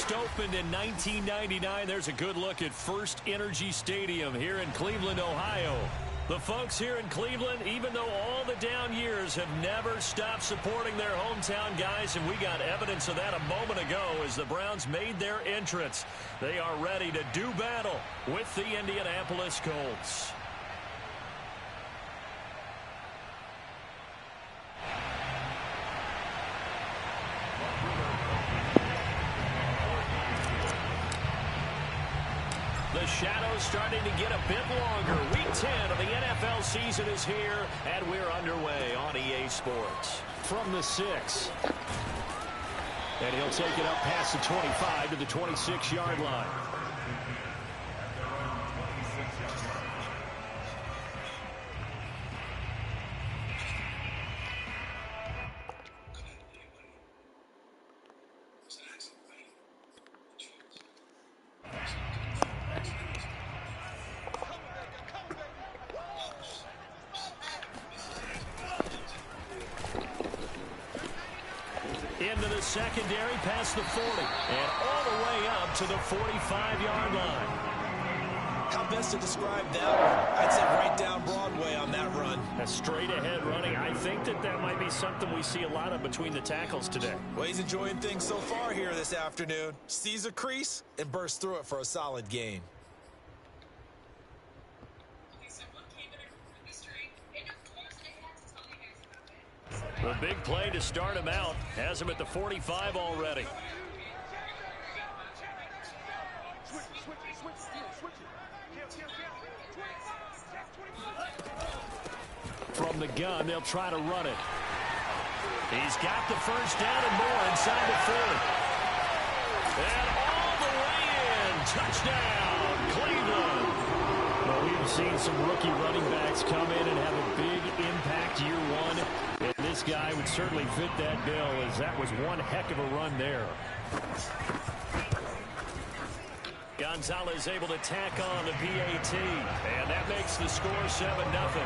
First opened in 1999. There's a good look at First Energy Stadium here in Cleveland, Ohio. The folks here in Cleveland, even though all the down years, have never stopped supporting their hometown guys, and we got evidence of that a moment ago as the Browns made their entrance. They are ready to do battle with the Indianapolis Colts. The shadow's starting to get a bit longer. Week 10 of the NFL season is here, and we're underway on EA Sports. From the 6. And he'll take it up past the 25 to the 26-yard line. Into the secondary, past the 40, and all the way up to the 45-yard line. How best to describe that? I'd say right down Broadway on that run. A straight-ahead running. I think that might be something we see a lot of between the tackles today. Well, he's enjoying things so far here this afternoon. Sees a crease and bursts through it for a solid gain. The big play to start him out has him at the 45 already. From the gun, they'll try to run it. He's got the first down and more inside the 40. And all the way in. Touchdown, Cleveland. Well, we've seen some rookie running backs come in and have a big impact year one. And this guy would certainly fit that bill, as that was one heck of a run there. Gonzalez able to tack on the PAT, and that makes the score 7-0.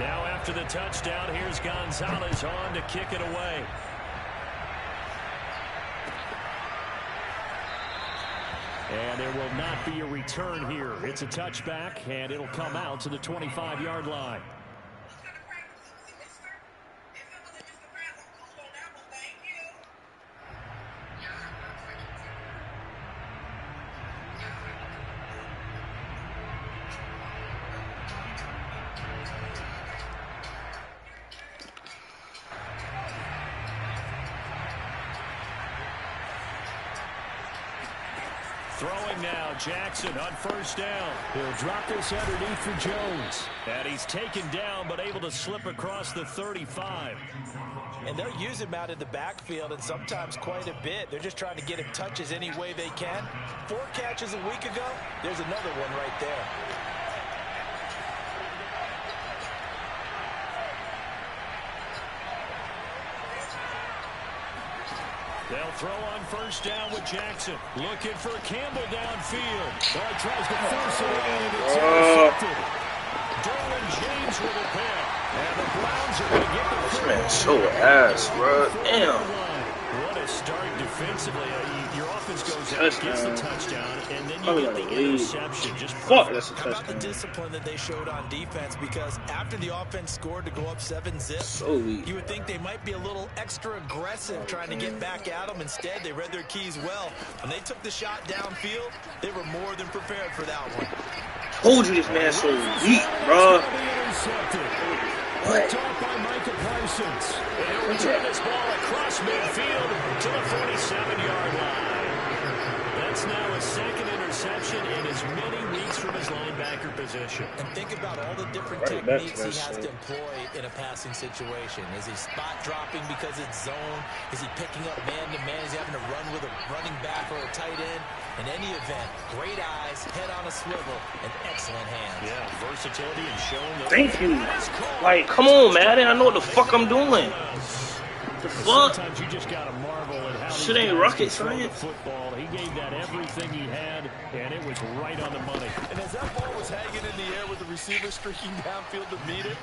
Now after the touchdown, here's Gonzalez on to kick it away. And there will not be a return here. It's a touchback, and it'll come out to the 25-yard line. Throwing now, Jackson on first down. He'll drop this underneath for Jones. And he's taken down, but able to slip across the 35. And they'll use him out in the backfield, and sometimes quite a bit. They're just trying to get him touches any way they can. 4 catches a week ago. There's another one right there. They'll throw on first down with Jackson. Looking for Campbell downfield. Oh, tries to force it in, and it's intercepted. Derwin James with a pick. And the Browns are going to get the this man's so ass, bro. Damn. What a start defensively. Your offense goes out, gets the touchdown, and then you get the interception. Just fuck, that's a touchdown. How about the discipline that they showed on defense? Because after the offense scored to go up 7-zip, so you would think they might be a little extra aggressive trying to get back at them. Instead, they read their keys well. When they took the shot downfield, they were more than prepared for that one. Told you this man's so weak, bro. What? By Micah Parsons. He'll return this ball across midfield to the 47-yard line. That's now his second interception in as many weeks from his linebacker position. And think about all the different techniques he has to employ in a passing situation. Is he spot dropping because it's zone? Is he picking up man-to-man? Is he having to run with a running back or a tight end? In any event, great eyes, head on a swivel, and excellent hands. Yeah, versatility and showing. Thank you. Like, come on, man. I know what the fuck I'm doing. The fuck? Sometimes you just gotta marvel at how shit ain't rocket science. Football. He gave that everything he had, and it was right on the money. And as that ball was hanging in the air with the receiver streaking downfield to meet it,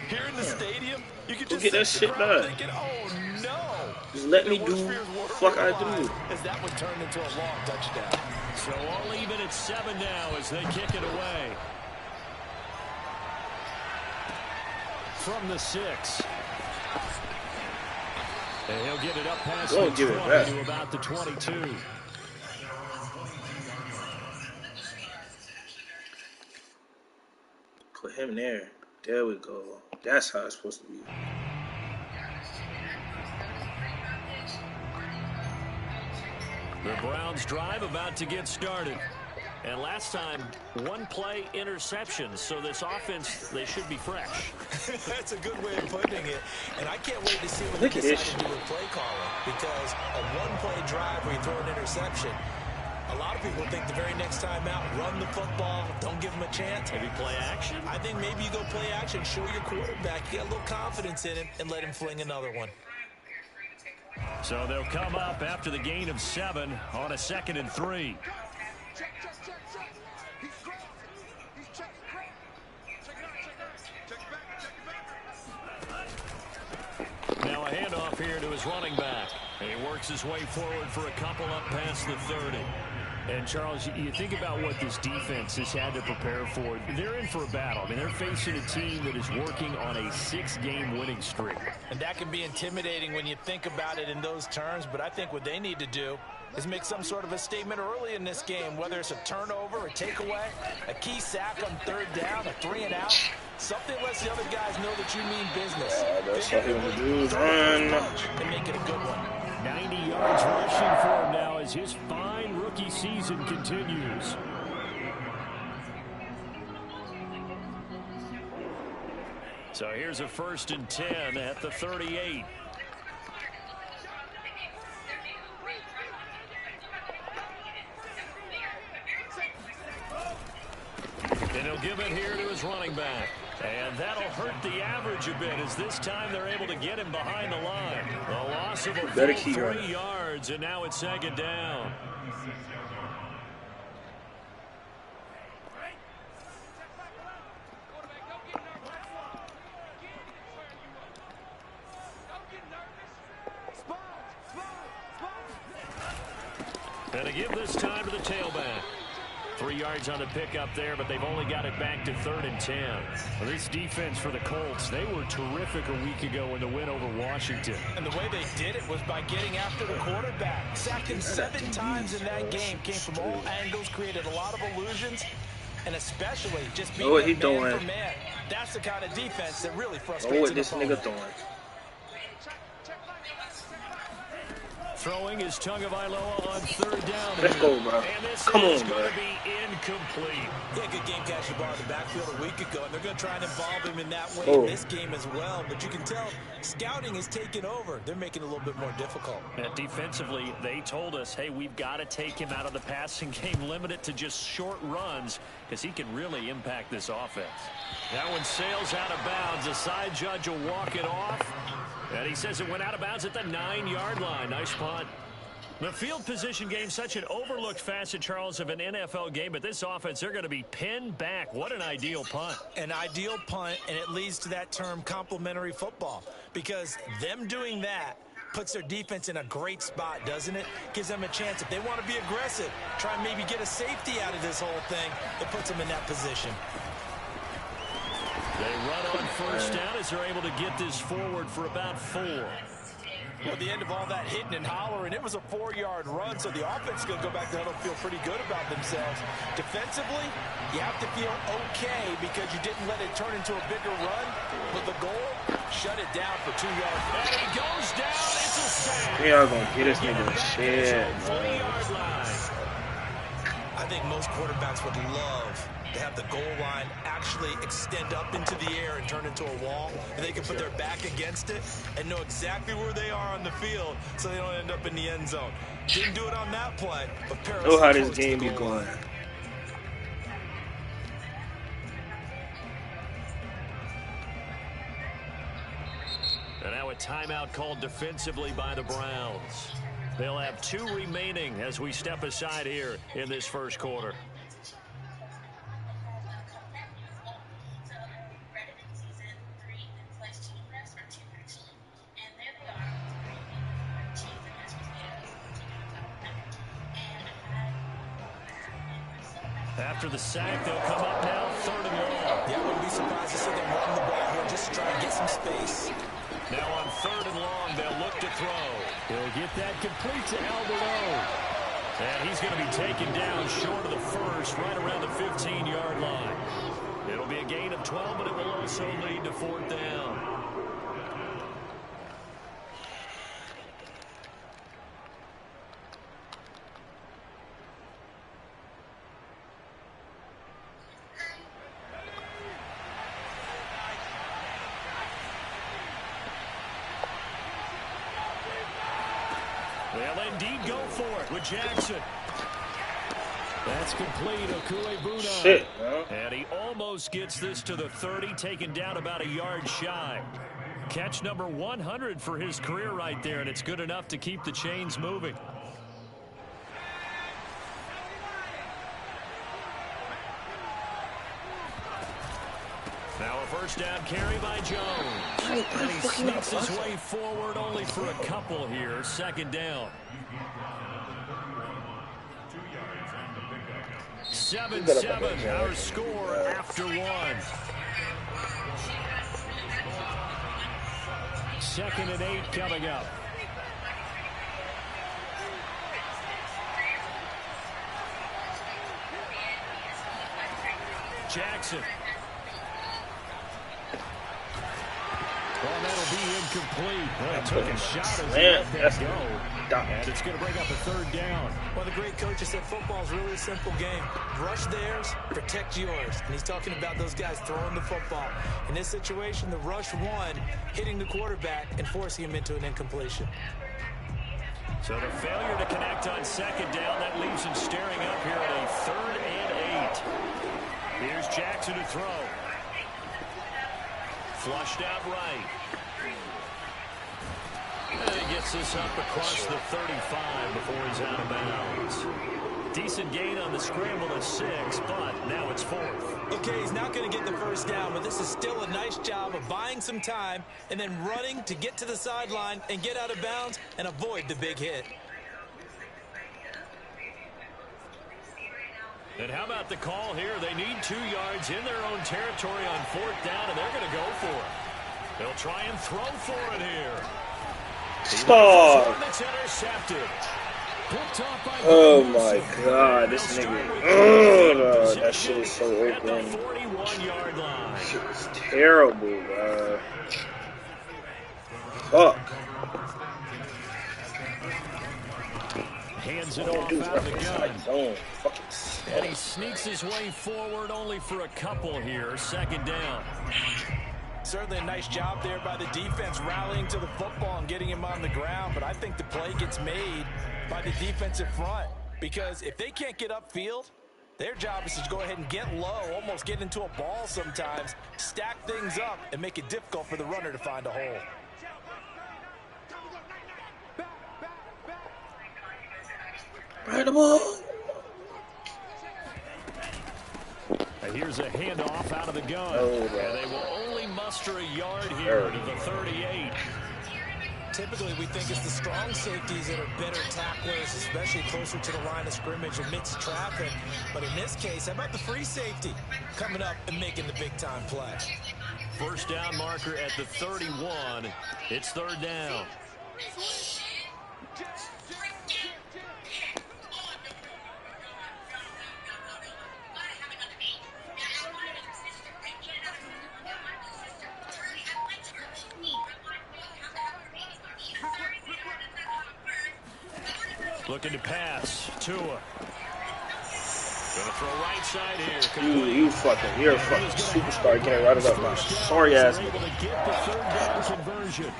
here in the stadium, you could just get that shit done. Thinking, oh no! Just let me do what the fuck I do. As that one turned into a long touchdown. So all even at 7 now as they kick it away. From the 6. And he'll get it up past the 20 to about the 22. Put him there. There we go. That's how it's supposed to be. The Browns drive about to get started. And last time, 1 play interception. So this offense, they should be fresh. That's a good way of putting it. And I can't wait to see what they decide to do with play calling. Because a 1-play drive where you throw an interception, a lot of people think the very next time out, run the football, don't give them a chance. Maybe play action? I think maybe you go play action, show your quarterback, you got a little confidence in him, and let him fling another one. So they'll come up after the gain of 7 on a 2nd and 3. Now a handoff here to his running back. And he works his way forward for a couple up past the 30. And, Charles, you think about what this defense has had to prepare for. They're in for a battle. I mean, they're facing a team that is working on a 6-game winning streak. And that can be intimidating when you think about it in those terms. But I think what they need to do is make some sort of a statement early in this game, whether it's a turnover, a takeaway, a key sack on 3rd down, a 3-and-out. Something lets the other guys know that you mean business. That's what he want to do. Run. And make it a good one. 90 yards rushing for him now as his fine rookie season continues. So here's a 1st and 10 at the 38. And he'll give it here to his running back. And that'll hurt the average a bit as this time they're able to get him behind the line. A loss of a full 3 yards, and now it's 2nd down. And to give this time to the tailback. 3 yards on the pickup there, but they've only got it back to 3rd and 10. Well, this defense for the Colts, they were terrific a week ago in the win over Washington. And the way they did it was by getting after the quarterback. Sacked him 7 times in that game. Came from all angles, created a lot of illusions, and especially just being man for man. That's the kind of defense that really frustrates this nigga throwing. Throwing is Tagovailoa on 3rd down. Let's go, bro. Come on, bro. Going to be incomplete. Yeah, good game catching the ball in the backfield a week ago, and they're going to try and involve him in that way in this game as well. But you can tell scouting is taking over. They're making it a little bit more difficult. And defensively, they told us, hey, we've got to take him out of the passing game, limit it to just short runs, because he can really impact this offense. That one sails out of bounds. The side judge will walk it off. And he says it went out of bounds at the 9-yard line. Nice punt. The field position game, such an overlooked facet, Charles, of an NFL game. But this offense, they're going to be pinned back. What an ideal punt. An ideal punt, and it leads to that term complementary football. Because them doing that puts their defense in a great spot, doesn't it? Gives them a chance. If they want to be aggressive, try and maybe get a safety out of this whole thing, it puts them in that position. They run on 1st down as they're able to get this forward for about 4. Well, at the end of all that hitting and hollering, it was a 4-yard run, so the offense is going to go back to huddle and feel pretty good about themselves. Defensively, you have to feel okay because you didn't let it turn into a bigger run. But the goal, shut it down for 2 yards. And he goes down. It's a sack. We are going to get this nigga shit. 3-yard line. I think most quarterbacks would love to have the goal line actually extend up into the air and turn into a wall, and they can put their back against it and know exactly where they are on the field so they don't end up in the end zone. Didn't do it on that play, but know how this game be going. And now a timeout called defensively by the Browns. They'll have 2 remaining as we step aside here in this first quarter. After the sack, they'll come up now, 3rd and long. Yeah, I wouldn't be surprised to see them run the ball here just to try and get some space. Now on 3rd and long, they'll look to throw. He'll get that complete to Alberto. And he's going to be taken down short of the first, right around the 15-yard line. It'll be a gain of 12, but it will also lead to 4th down. They'll indeed go for it with Jackson. That's complete. Okuebuna. Shit, man. And he almost gets this to the 30, taken down about a yard shy. Catch number 100 for his career right there, and it's good enough to keep the chains moving. Now a first down carry by Jones. And he sneaks his way forward only for a couple here. 2nd down. 7-7, our score after 1. 2nd and 8 coming up. Jackson. Well, that'll be incomplete. Well, took a shot as he let that go. And it's going to bring up a 3rd down. Well, the great coach has said football is really a simple game. Rush theirs, protect yours. And he's talking about those guys throwing the football. In this situation, the rush won, hitting the quarterback and forcing him into an incompletion. So the failure to connect on 2nd down, that leaves him staring up here at a 3rd and 8. Here's Jackson to throw. Flushed out right. And he gets this up across the 35 before he's out of bounds. Decent gain on the scramble at 6, but now it's 4th. Okay, he's not going to get the first down, but this is still a nice job of buying some time and then running to get to the sideline and get out of bounds and avoid the big hit. And how about the call here? They need 2 yards in their own territory on 4th down, and they're going to go for it. They'll try and throw for it here. Stop. It's intercepted. Oh my god, this nigga. Oh, that shit is so open. 41-yard line. Shit is terrible, bro. Fuck. Hands it off out of the gun. And he sneaks his way forward only for a couple here. 2nd down. Certainly a nice job there by the defense rallying to the football and getting him on the ground. But I think the play gets made by the defensive front. Because if they can't get upfield, their job is to go ahead and get low, almost get into a ball sometimes, stack things up, and make it difficult for the runner to find a hole. Right the ball. And here's a handoff out of the gun. And they will only muster a yard here to the 38. Typically, we think it's the strong safeties that are better tacklers, especially closer to the line of scrimmage amidst traffic. But in this case, how about the free safety coming up and making the big-time play? First down marker at the 31. It's 3rd down. Looking to pass. Tua. Gonna throw right side here. You're a fucking superstar. Getting right about my sorry ass. Able to get the 3rd down conversion.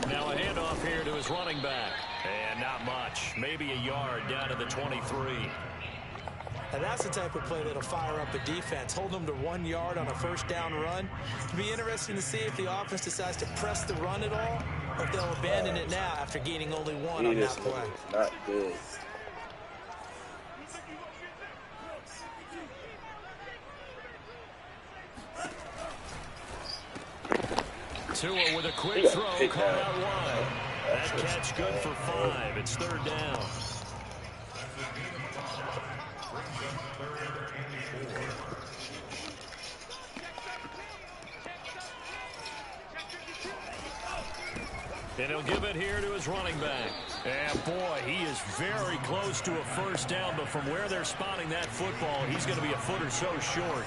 Now a handoff here to his running back. And not much. Maybe a yard down to the 23. And that's the type of play that'll fire up a defense. Hold them to 1 yard on a first down run. It'll be interesting to see if the offense decides to press the run at all, or if they'll abandon it now after gaining only one on that play. Not good. Tua with a quick throw, caught out wide. That catch good for 5. It's 3rd down. And he'll give it here to his running back. And boy, he is very close to a first down, but from where they're spotting that football, he's going to be a foot or so short.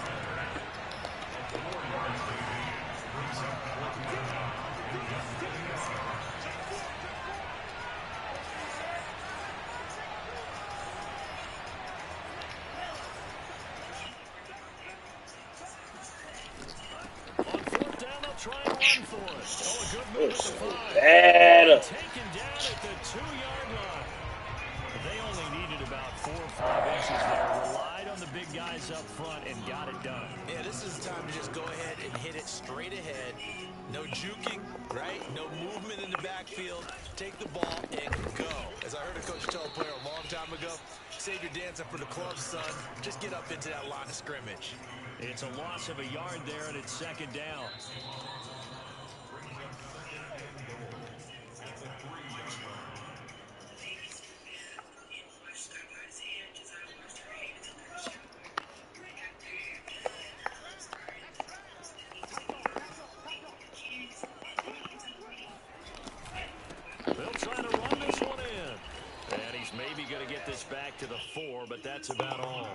Bad. Taken down at the 2-yard line. They only needed about 4 or 5 inches there. Relied on the big guys up front and got it done. Yeah, this is the time to just go ahead and hit it straight ahead. No juking, right? No movement in the backfield. Take the ball and go. As I heard a coach tell a player a long time ago, save your dancing for the club, son. Just get up into that line of scrimmage. It's a loss of a yard there, and it's 2nd down. Back to the 4, but that's about all.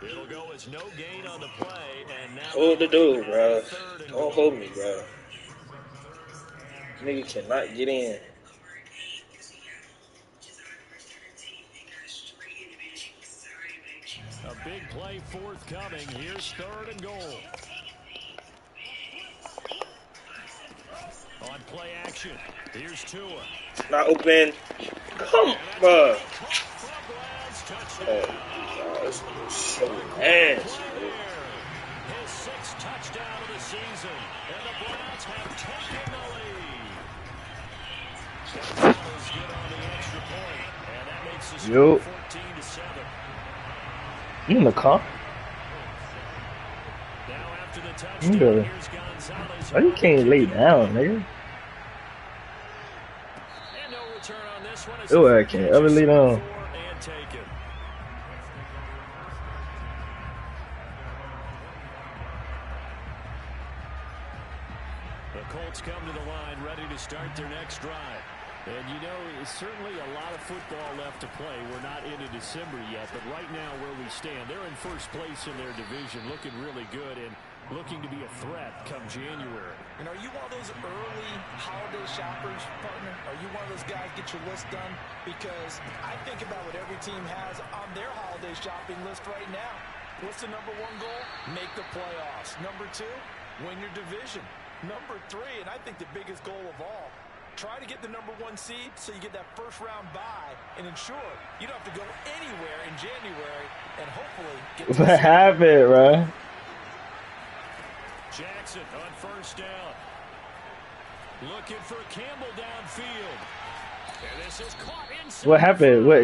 It'll go as no gain on the play, and now hold the dude, bro. Don't hold me, bro. Nigga cannot get in. A big play forthcoming. Here's 3rd and goal. On play action, here's Tua. Not open. Come on. Oh, God, so nasty. His 6th touchdown of the season, and the Browns have taken the lead. Gonzalez good on the extra point, and that makes the score 14-7. You in the car? Now after the touchdown, here's Gonzalez. Why you can't lay down, nigga? Oh, I can't ever lay down. The Colts come to the line, ready to start their next drive. And you know, it's certainly a lot of football left to play. We're not into December yet, but right now where we stand, they're in first place in their division, looking really good and looking to be a threat come January. And are you one of those early holiday shoppers, partner? Are you one of those guys get your list done? Because I think about what every team has on their holiday shopping list right now. What's the number 1 goal? Make the playoffs. Number 2, win your division. Number 3, and I think the biggest goal of all, try to get the number 1 seed so you get that first-round bye and ensure you don't have to go anywhere in January and hopefully get to what happened, bro? Jackson on first down. Looking for Campbell downfield. And this is caught inside. What happened? What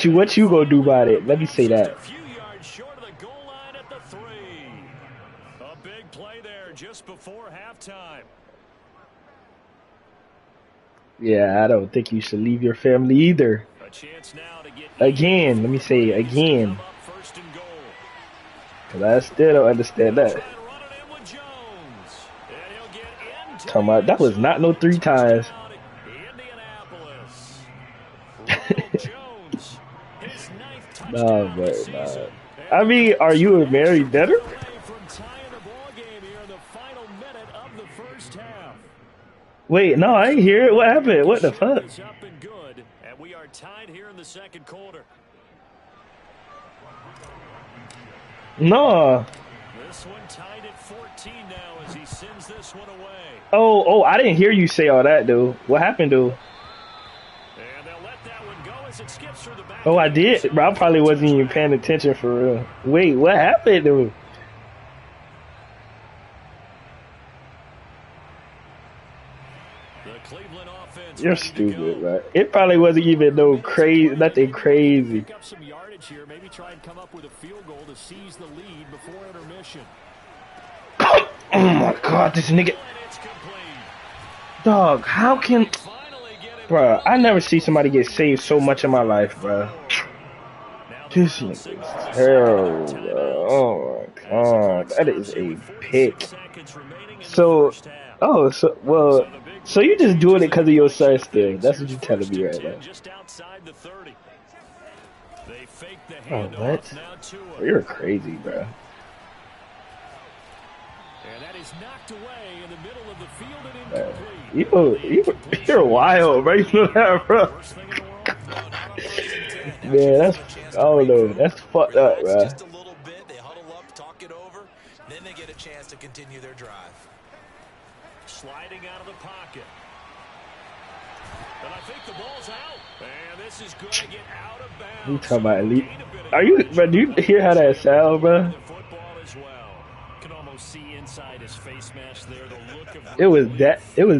you gonna do about it? Let me say that. A few yards short of the goal line at the 3. A big play there just before halftime. Yeah, I don't think you should leave your family either. A chance now to get again, let me say again. Because I still don't understand that. Come on, that was not no 3 times. Nah, but nah. I mean, are you a married debtor? Wait, no, I ain't hear it. What happened? What the fuck? And we are tied here in the 2nd quarter. No. This one tied at 14 now as he sends this one away. Oh, I didn't hear you say all that, dude. What happened, dude? And they'll let that one go as Oh, I did, bro. I probably wasn't even paying attention for real. Wait, what happened, dude? You're stupid, man. It probably wasn't even no crazy, nothing crazy. Pick up some yardage here. Maybe try and come up with a field goal to seize the lead before intermission. Oh my God, this nigga. Dog, how can... Bruh, I never see somebody get saved so much in my life, bruh. This nigga's terrible, bro. Oh my God. That is a pick. So, so you just doing it because of your son still. That's what you're telling me right now. Oh, what? You're crazy, bro. And that is knocked away in the middle of the field and incomplete. You're wild, bro. You know that, bro. Man, that's, I don't know. That's fucked up, bro. Just a little bit. They huddle up, talk it over, then they get a chance to continue their drive. Sliding out of the pocket. And I think the ball's out. And this is going to get out of bounds. You talking about elite? Are you, bro? Do you hear how that sound, bro? See inside his face mask there, the look of it was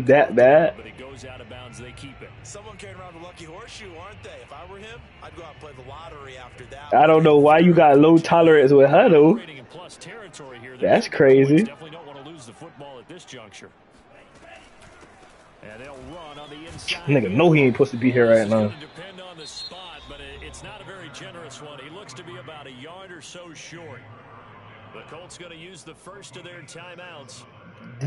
that bad. But it goes out of bounds, they keep it. Someone carrying around a lucky horseshoe, aren't they? If I were him, I'd go out and play the lottery after that. I don't know why you got low tolerance with her though. That's crazy. Definitely don't want to lose the football at this juncture. And they'll run on the inside. Nigga know he ain't supposed to be here right now. Depend on the spot, but it's not a very generous one. He looks to be about a yard or so short. The Colts going to use the first of their timeouts.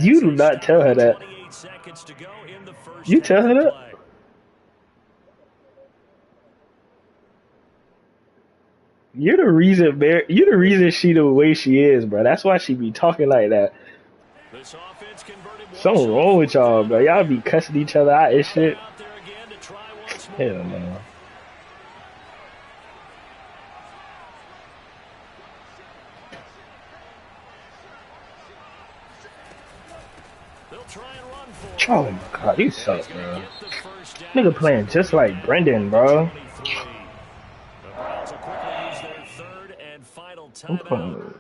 You do not tell her that. 28 seconds to go in the first. You tell her that? You're the reason she the way she is, bro. That's why she be talking like that. This offense converted. Something wrong with y'all, bro. Y'all be cussing each other out and shit. Hell no. Oh my God, you suck, bro. Nigga playing just like Brendan, bro. I'm playing.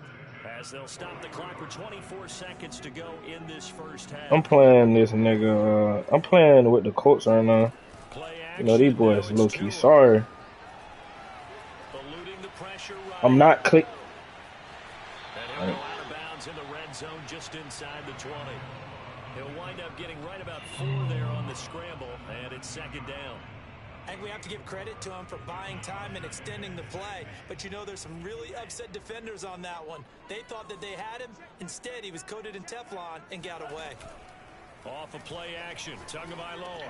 I'm playing this nigga. I'm playing with the Colts right now. You know these boys low key sorry. I'm not click. Out of bounds in the red zone, just inside the 20. He'll wind up getting right about 4 there on the scramble, and it's second down. I think we have to give credit to him for buying time and extending the play. But you know, there's some really upset defenders on that one. They thought that they had him. Instead, he was coated in Teflon and got away. Off of play action, Tagovailoa.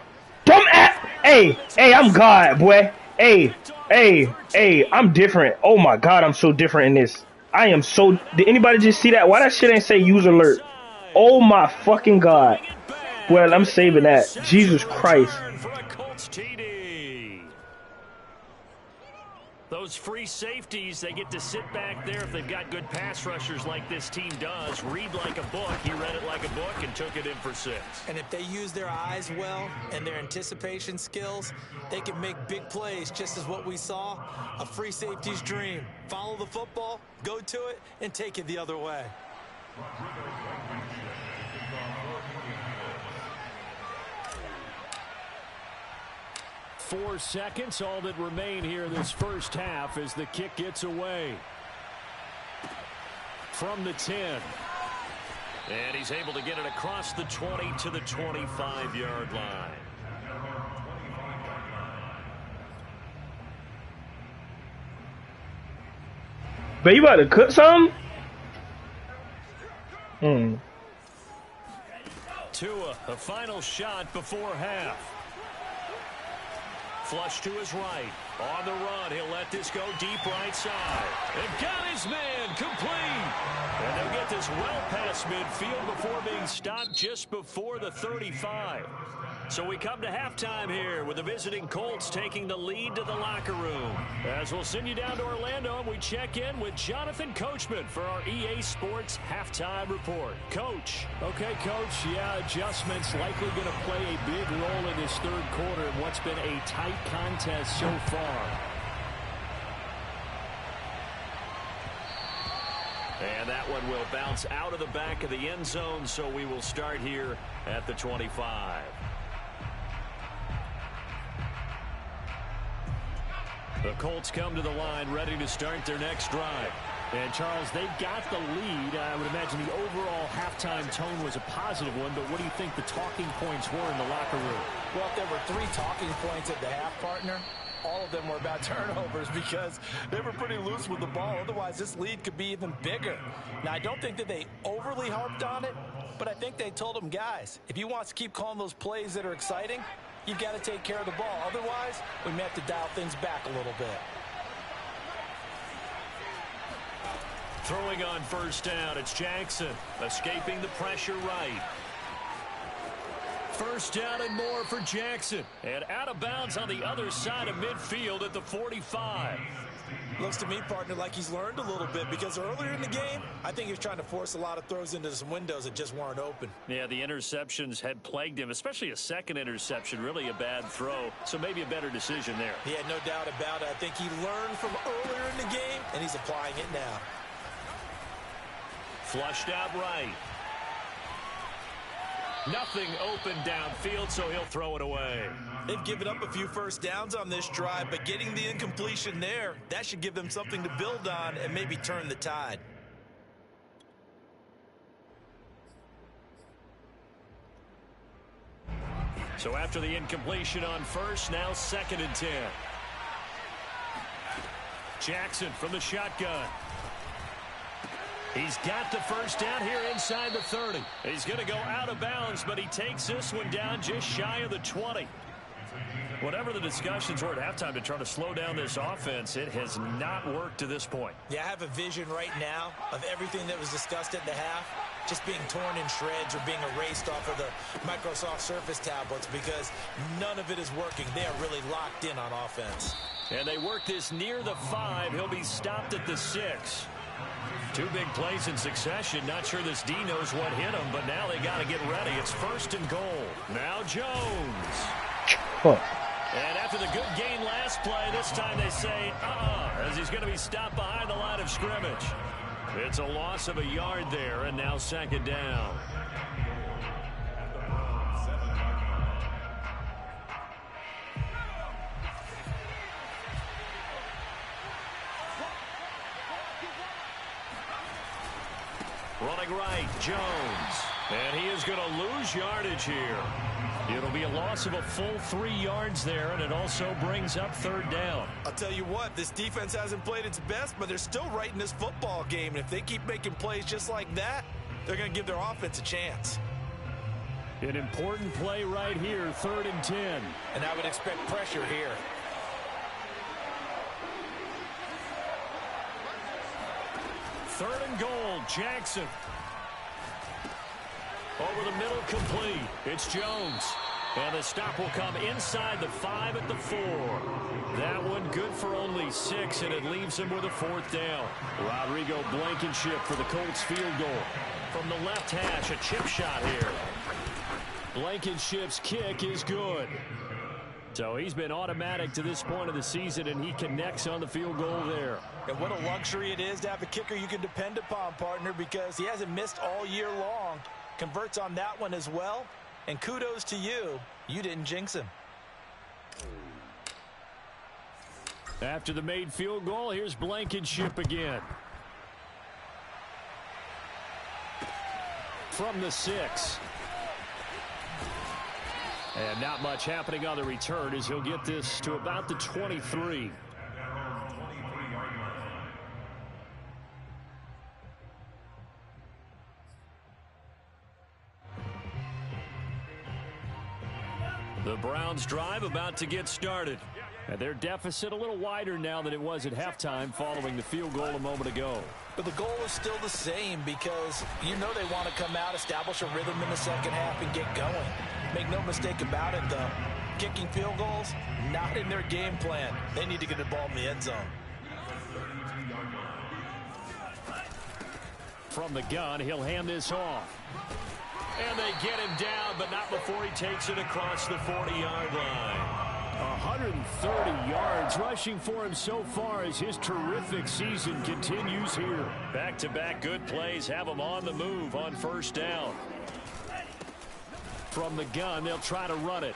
Hey, I'm God, boy. Hey, I'm different. Oh my God, I'm so different in this. I am so. Did anybody just see that? Why that shit ain't say use alert? Oh my fucking God. Well, I'm saving that. Jesus Christ. Those free safeties, they get to sit back there if they've got good pass rushers like this team does. Read like a book. He read it like a book and took it in for 6. And if they use their eyes well and their anticipation skills, they can make big plays, just as what we saw. A free safety's dream. Follow the football, go to it, and take it the other way. 4 seconds, all that remain here in this first half as the kick gets away. From the 10. And he's able to get it across the 20 to the 25-yard line. But you about to cook something? Tua, a final shot before half. Flush to his right. On the run, he'll let this go deep right side. And got his man complete. And they'll get this well past midfield before being stopped just before the 35. So we come to halftime here with the visiting Colts taking the lead to the locker room. As we'll send you down to Orlando, and we check in with Jonathan Coachman for our EA Sports Halftime Report. Coach. Okay, Coach, yeah, adjustments likely going to play a big role in this third quarter in what's been a tight contest so far. yard. And that one will bounce out of the back of the end zone, so we will start here at the 25. The Colts come to the line ready to start their next drive. And, Charles, they've got the lead. I would imagine the overall halftime tone was a positive one, but what do you think the talking points were in the locker room? Well, if there were 3 talking points at the half, partner, all of them were about turnovers because they were pretty loose with the ball. Otherwise, this lead could be even bigger. Now, I don't think that they overly harped on it, but I think they told them, guys, if you want to keep calling those plays that are exciting, you've got to take care of the ball. Otherwise, we may have to dial things back a little bit. Throwing on first down, it's Jackson, escaping the pressure right. First down and more for Jackson. And out of bounds on the other side of midfield at the 45. Looks to me, partner, like he's learned a little bit because earlier in the game, I think he was trying to force a lot of throws into some windows that just weren't open. Yeah, the interceptions had plagued him, especially a second interception, really a bad throw. So maybe a better decision there. He had no doubt about it. I think he learned from earlier in the game, and he's applying it now. Flushed out right. Nothing open downfield, so he'll throw it away. They've given up a few first downs on this drive, but getting the incompletion there, that should give them something to build on and maybe turn the tide. So after the incompletion on first, now 2nd and 10. Jackson from the shotgun. He's got the first down here inside the 30. He's going to go out of bounds, but he takes this one down just shy of the 20. Whatever the discussions were at halftime to try to slow down this offense, it has not worked to this point. Yeah, I have a vision right now of everything that was discussed at the half just being torn in shreds or being erased off of the Microsoft Surface tablets because none of it is working. They are really locked in on offense. And they work this near the 5. He'll be stopped at the 6. 2 big plays in succession. Not sure this D knows what hit him, but now they got to get ready. It's 1st and goal. Now Jones. And after the good gain last play, this time they say, as he's going to be stopped behind the line of scrimmage. It's a loss of a yard there, and now 2nd down. Running right, Jones. And he is going to lose yardage here. It'll be a loss of a full 3 yards there, and it also brings up 3rd down. I'll tell you what, this defense hasn't played its best, but they're still right in this football game. And if they keep making plays just like that, they're going to give their offense a chance. An important play right here, 3rd and 10. And I would expect pressure here. Third and goal, Jackson. Over the middle, complete. It's Jones. And the stop will come inside the 5 at the 4. That one good for only 6, and it leaves him with a 4th down. Rodrigo Blankenship for the Colts field goal. From the left hash, a chip shot here. Blankenship's kick is good. So he's been automatic to this point of the season, and he connects on the field goal there. And what a luxury it is to have a kicker you can depend upon, partner, because he hasn't missed all year long. Converts on that one as well. And kudos to you. You didn't jinx him. After the made field goal, here's Blankenship again. From the 6. And not much happening on the return as he'll get this to about the 23. The Browns drive about to get started. And their deficit a little wider now than it was at halftime following the field goal a moment ago. But the goal is still the same because you know they want to come out, establish a rhythm in the second half, and get going. Make no mistake about it, though. Kicking field goals, not in their game plan. They need to get the ball in the end zone. From the gun, he'll hand this off. And they get him down, but not before he takes it across the 40-yard line. 130 yards rushing for him so far as his terrific season continues here. Back-to-back good plays have him on the move on first down. From the gun, they'll try to run it.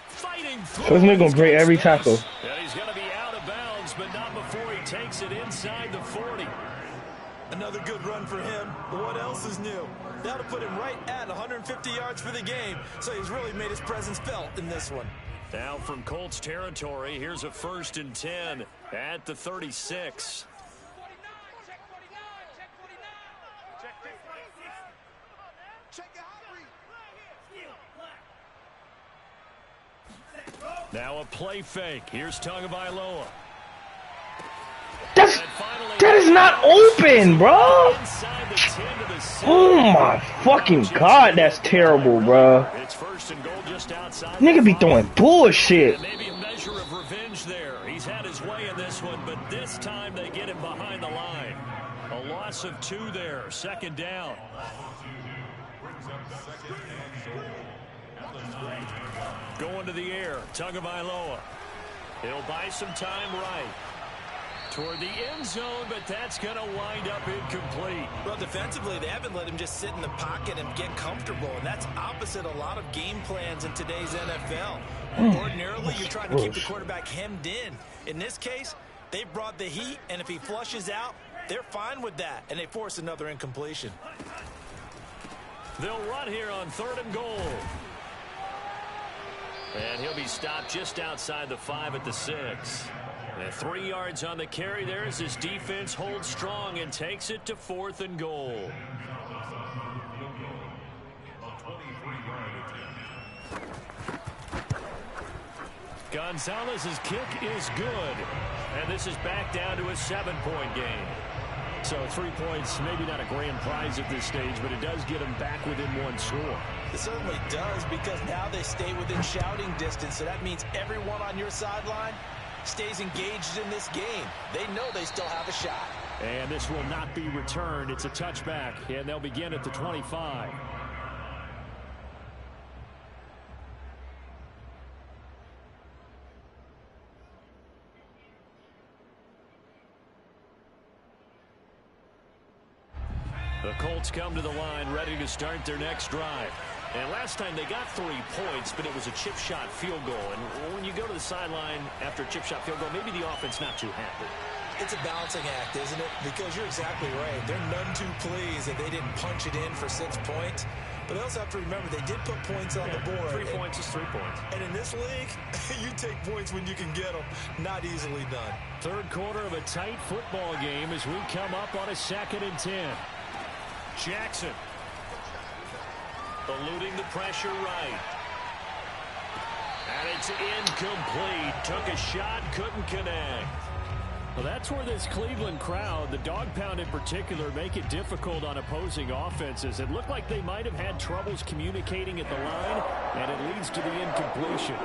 Fighting through. So this nigga gonna break every tackle. And he's going to be out of bounds, but not before he takes it inside the 40. Another good run for him. What else is new? That'll put him right at 150 yards for the game, so he's really made his presence felt in this one. Now from Colts territory, here's a 1st and 10 at the 36. Now a play fake. Here's Tagovailoa. That is not open, bro. Oh my fucking god, that's terrible, bro. It's 1st and goal just outside. Nigga be throwing bullshit. Maybe a measure of revenge there. He's had his way in this one, but this time they get him behind the line. A loss of 2 there. 2nd down. Going to the air. Tagovailoa. He'll buy some time right. Toward the end zone, but that's going to wind up incomplete. Well, defensively, they haven't let him just sit in the pocket and get comfortable, and that's opposite a lot of game plans in today's NFL. Ordinarily, you're trying to keep the quarterback hemmed in. In this case, they brought the heat, and if he flushes out, they're fine with that, and they force another incompletion. They'll run here on 3rd and goal. And he'll be stopped just outside the 5 at the 6. And 3 yards on the carry there as his defense holds strong and takes it to 4th and goal. Gonzalez's kick is good. And this is back down to a 7-point game. So 3 points, maybe not a grand prize at this stage, but it does get them back within 1 score. It certainly does, because now they stay within shouting distance. So that means everyone on your sideline stays engaged in this game. They know they still have a shot. And this will not be returned. It's a touchback, and they'll begin at the 25. The Colts come to the line ready to start their next drive. And last time they got 3 points, but it was a chip shot field goal. And when you go to the sideline after a chip shot field goal, maybe the offense not too happy. It's a balancing act, isn't it? Because you're exactly right. They're none too pleased that they didn't punch it in for 6 points. But they also have to remember they did put points on the board. 3 points is 3 points. And in this league, you take points when you can get them. Not easily done. 3rd quarter of a tight football game as we come up on a 2nd and 10. Jackson. Eluding the pressure right. And it's incomplete. Took a shot, couldn't connect. Well, that's where this Cleveland crowd, the dog pound in particular, make it difficult on opposing offenses. It looked like they might have had troubles communicating at the line, and it leads to the incompletion.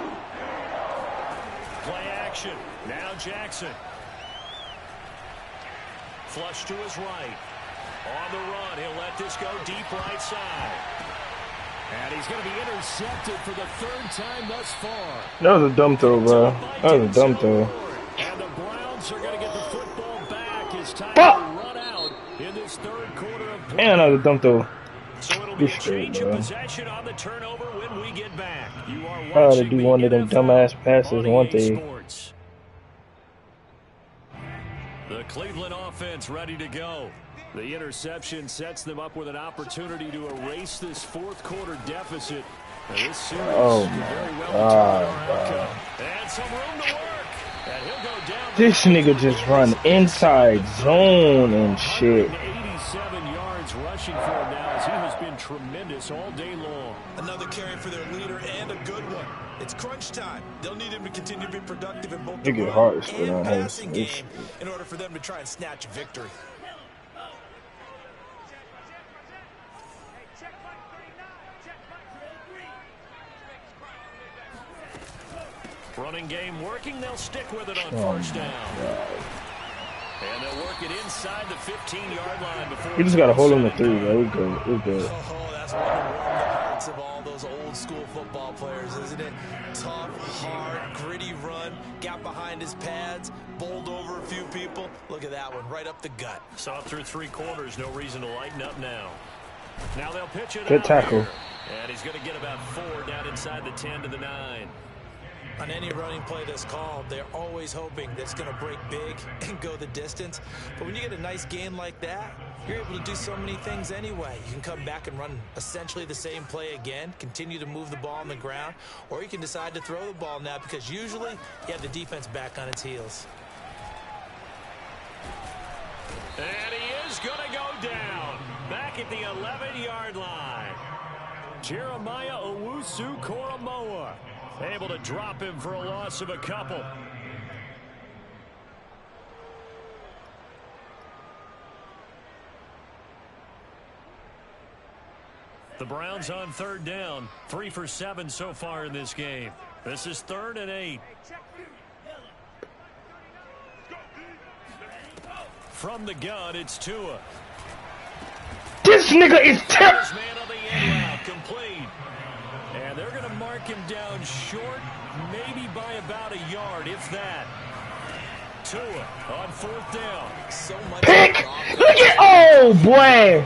Play action. Now Jackson. Flush to his right. On the run, he'll let this go deep right side. And he's going to be intercepted for the 3rd time thus far. That was a dumb throw, bro. That was a dumb throw. And the Browns are going to get the football back. It's time to run out in this 3rd quarter of play. And that was a dumb throw. So it'll be a change of possession on the turnover when we get back. You are I ought to watching do one of them dumbass passes one day. Sports. The Cleveland offense ready to go. The interception sets them up with an opportunity to erase this 4th quarter deficit. And this series could very well determine our outcome. And some room to work. And he'll go down. This nigga just run inside zone and shit. 87 yards rushing for him now as he has been tremendous all day long. Another carry for their leader and a good one. It's crunch time. They'll need him to continue to be productive in both the run and passing game in order for them to try and snatch a victory. Running game working. They'll stick with it on 1st down. And they'll work it inside the 15-yard line before. You just got to hold him to 3, bro. We're good. We're good. Oh, that's one to work. secrets of all those old school football players, isn't it? Tough, hard, gritty run, got behind his pads, bowled over a few people. Look at that one, right up the gut. Saw through 3 quarters, no reason to lighten up now. Now they'll pitch it. Good tackle. Here. And he's going to get about 4 down inside the 10 to the 9. On any running play that's called, they're always hoping that it's going to break big and go the distance. But when you get a nice gain like that, you're able to do so many things anyway. You can come back and run essentially the same play again, continue to move the ball on the ground, or you can decide to throw the ball now because usually you have the defense back on its heels. And he is going to go down back at the 11-yard line. Jeremiah Owusu-Koramoah able to drop him for a loss of a couple. The Browns on 3rd down, 3 for 7 so far in this game. This is 3rd and 8. From the gun, it's Tua. This nigga is terrible. Man on the end route, complete. And they're going to mark him down short, maybe by about a yard, if that. Tua on 4th down. So much Pick! Look at, oh boy.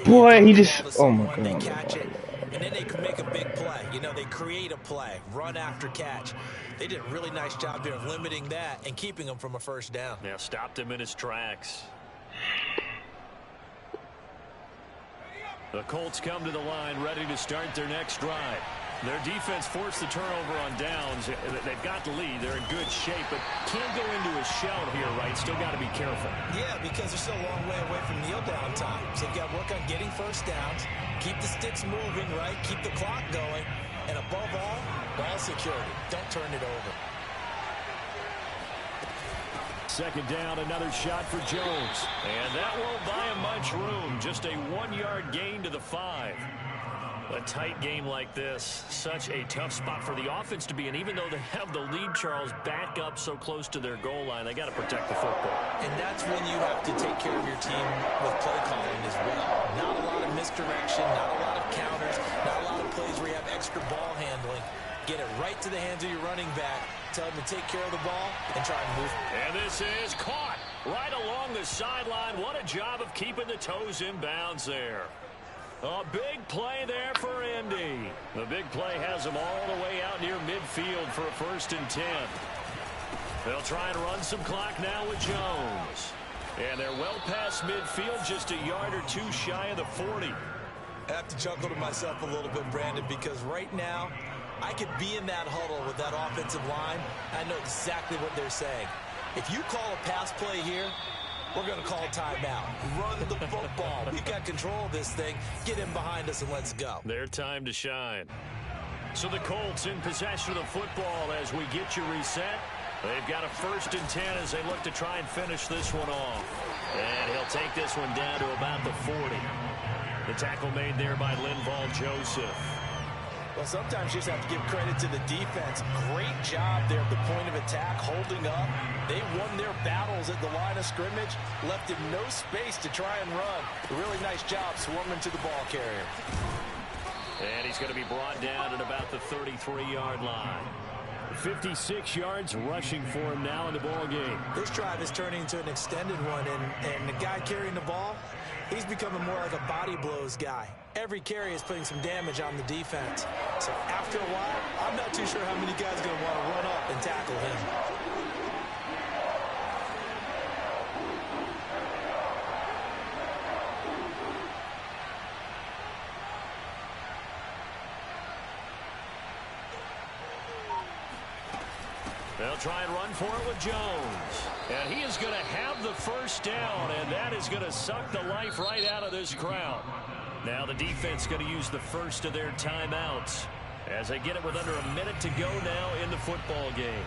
Boy, he just, oh my God. They catch it, and then they can make a big play. You know, they create a play, run after catch. They did a really nice job there of limiting that and keeping him from a 1st down. Now stopped him in his tracks. The Colts come to the line ready to start their next drive. Their defense forced the turnover on downs. They've got the lead. They're in good shape, but can't go into a shell here, right? Still got to be careful. Yeah, because they're still a long way away from kneel down time. So they've got to work on getting 1st downs, keep the sticks moving, right? Keep the clock going. And above all, ball security. Don't turn it over. 2nd down, another shot for Jones. And that won't buy him much room. Just a 1-yard gain to the 5. A tight game like this, such a tough spot for the offense to be in. Even though they have the lead, Charles, back up so close to their goal line, they got to protect the football. And that's when you have to take care of your team with play calling as well. Not a lot of misdirection, not a lot of counters, not a lot of plays where you have extra ball handling. Get it right to the hands of your running back. Tell him to take care of the ball and try and move. And this is caught right along the sideline. What a job of keeping the toes in bounds there. A big play there for Indy. The big play has them all the way out near midfield for a 1st and 10. They'll try and run some clock now with Jones. And they're well past midfield, just a yard or 2 shy of the 40. I have to chuckle to myself a little bit, Brandon, because right now I could be in that huddle with that offensive line. I know exactly what they're saying. If you call a pass play here, we're going to call timeout. Run the football. We've got control of this thing. Get in behind us and let's go. Their time to shine. So the Colts in possession of the football as we get you reset. They've got a 1st and 10 as they look to try and finish this one off. And he'll take this one down to about the 40. The tackle made there by Linval Joseph. Well, sometimes you just have to give credit to the defense. Great job there at the point of attack, holding up. They won their battles at the line of scrimmage, left him no space to try and run. A really nice job swarming to the ball carrier. And he's going to be brought down at about the 33-yard line. 56 yards rushing for him now in the ball game. This drive is turning into an extended one, and the guy carrying the ball, he's becoming more like a body blows guy. Every carry is putting some damage on the defense. So after a while, I'm not too sure how many guys are going to want to run up and tackle him. They'll try and run for it with Jones. And he is going to have the 1st down, and that is going to suck the life right out of this crowd. Now the defense going to use the 1st of their timeouts as they get it with under a minute to go now in the football game.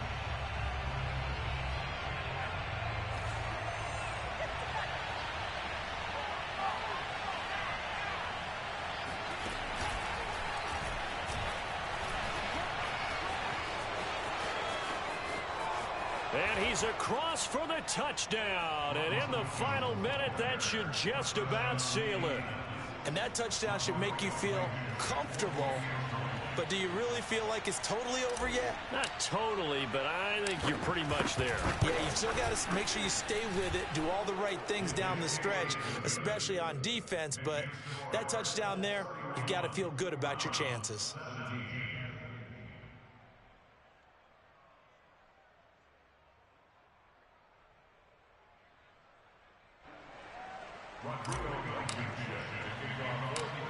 And he's across for the touchdown. And in the final minute, that should just about seal it. And that touchdown should make you feel comfortable. But do you really feel like it's totally over yet? Not totally, but I think you're pretty much there. Yeah, you still got to make sure you stay with it, do all the right things down the stretch, especially on defense. But that touchdown there, you've got to feel good about your chances.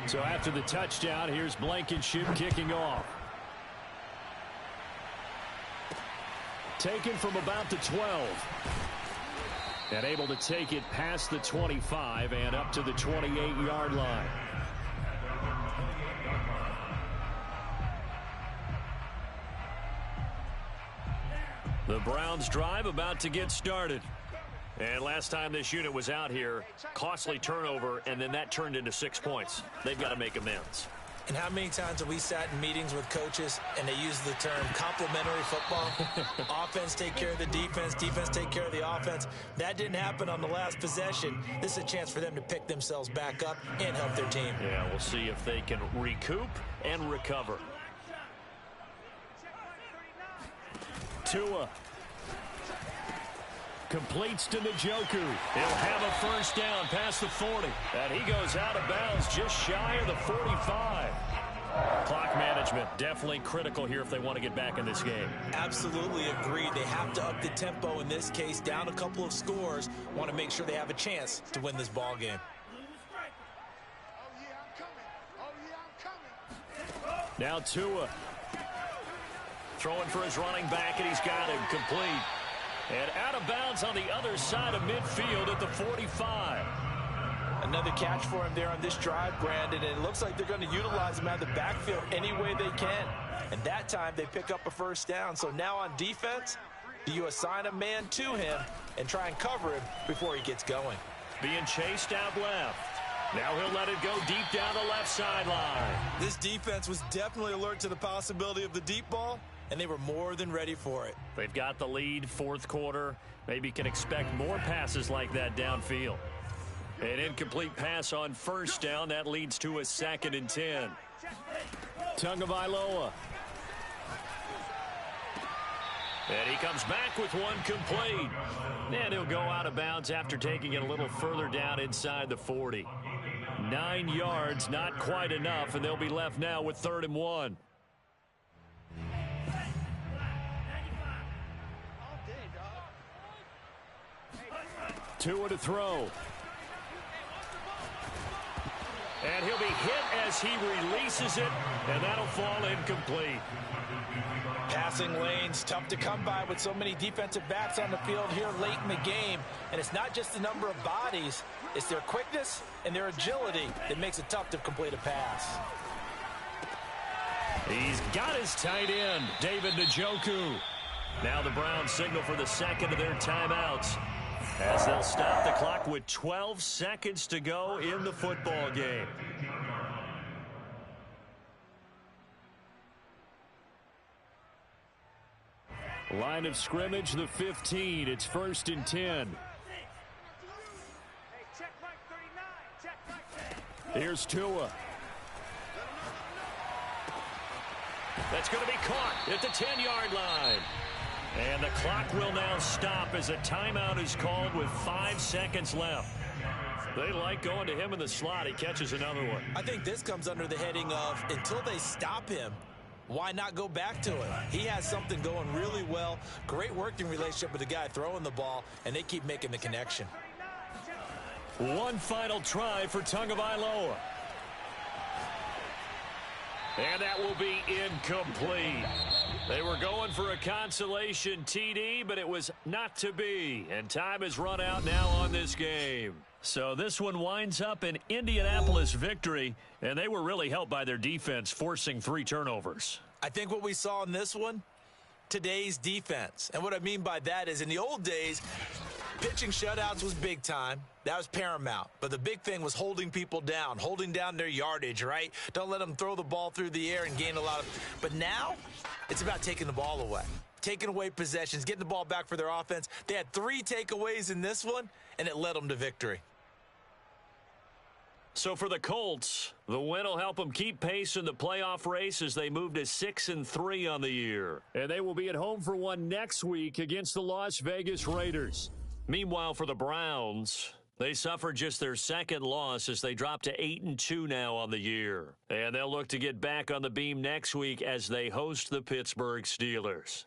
So after the touchdown, here's Blankenship kicking off. Taken from about the 12. And able to take it past the 25 and up to the 28-yard line. The Browns drive about to get started. And last time this unit was out here, costly turnover, and then that turned into 6 points. They've got to make amends. And how many times have we sat in meetings with coaches and they use the term complementary football? Offense take care of the defense, defense take care of the offense. That didn't happen on the last possession. This is a chance for them to pick themselves back up and help their team. Yeah, we'll see if they can recoup and recover. Tua completes to Njoku. He'll have a first down past the 40. And he goes out of bounds just shy of the 45. Clock management definitely critical here if they want to get back in this game. Absolutely agreed. They have to up the tempo in this case, down a couple of scores. Want to make sure they have a chance to win this ball game. Now Tua throwing for his running back, and he's got him complete. And out of bounds on the other side of midfield at the 45. Another catch for him there on this drive, Brandon, and it looks like they're going to utilize him out of the backfield any way they can. And that time they pick up a first down. So now on defense, do you assign a man to him and try and cover him before he gets going? Being chased out left. Now he'll let it go deep down the left sideline. This defense was definitely alert to the possibility of the deep ball, and they were more than ready for it. They've got the lead, fourth quarter. Maybe can expect more passes like that downfield. An incomplete pass on first down. That leads to a 2nd and 10. Tagovailoa. And he comes back with one complete. And he'll go out of bounds after taking it a little further down inside the 40. 9 yards, not quite enough, and they'll be left now with 3rd and 1. Tua to throw. And he'll be hit as he releases it, and that'll fall incomplete. Passing lanes, tough to come by with so many defensive backs on the field here late in the game. And it's not just the number of bodies, it's their quickness and their agility that makes it tough to complete a pass. He's got his tight end, David Njoku. Now the Browns signal for the second of their timeouts, as they'll stop the clock with 12 seconds to go in the football game. Line of scrimmage, the 15. It's 1st and 10. Here's Tua. That's going to be caught at the 10-yard line. And the clock will now stop as a timeout is called with 5 seconds left. They like going to him in the slot. He catches another one. I think this comes under the heading of until they stop him, why not go back to it? He has something going really well. Great working relationship with the guy throwing the ball, and they keep making the connection. One final try for Tagovailoa. And that will be incomplete. They were going for a consolation TD, but it was not to be. And time has run out now on this game. So this one winds up an Indianapolis victory, and they were really helped by their defense, forcing 3 turnovers. I think what we saw in this one, today's defense. And what I mean by that is in the old days, pitching shutouts was big time. That was paramount. But the big thing was holding people down, holding down their yardage, right? Don't let them throw the ball through the air and gain a lot of. But now it's about taking the ball away, taking away possessions, getting the ball back for their offense. They had 3 takeaways in this one, and it led them to victory. So for the Colts, the win will help them keep pace in the playoff race as they move to 6-3 on the year. And they will be at home for one next week against the Las Vegas Raiders. Meanwhile, for the Browns, they suffered just their second loss as they drop to 8-2 now on the year. And they'll look to get back on the beam next week as they host the Pittsburgh Steelers.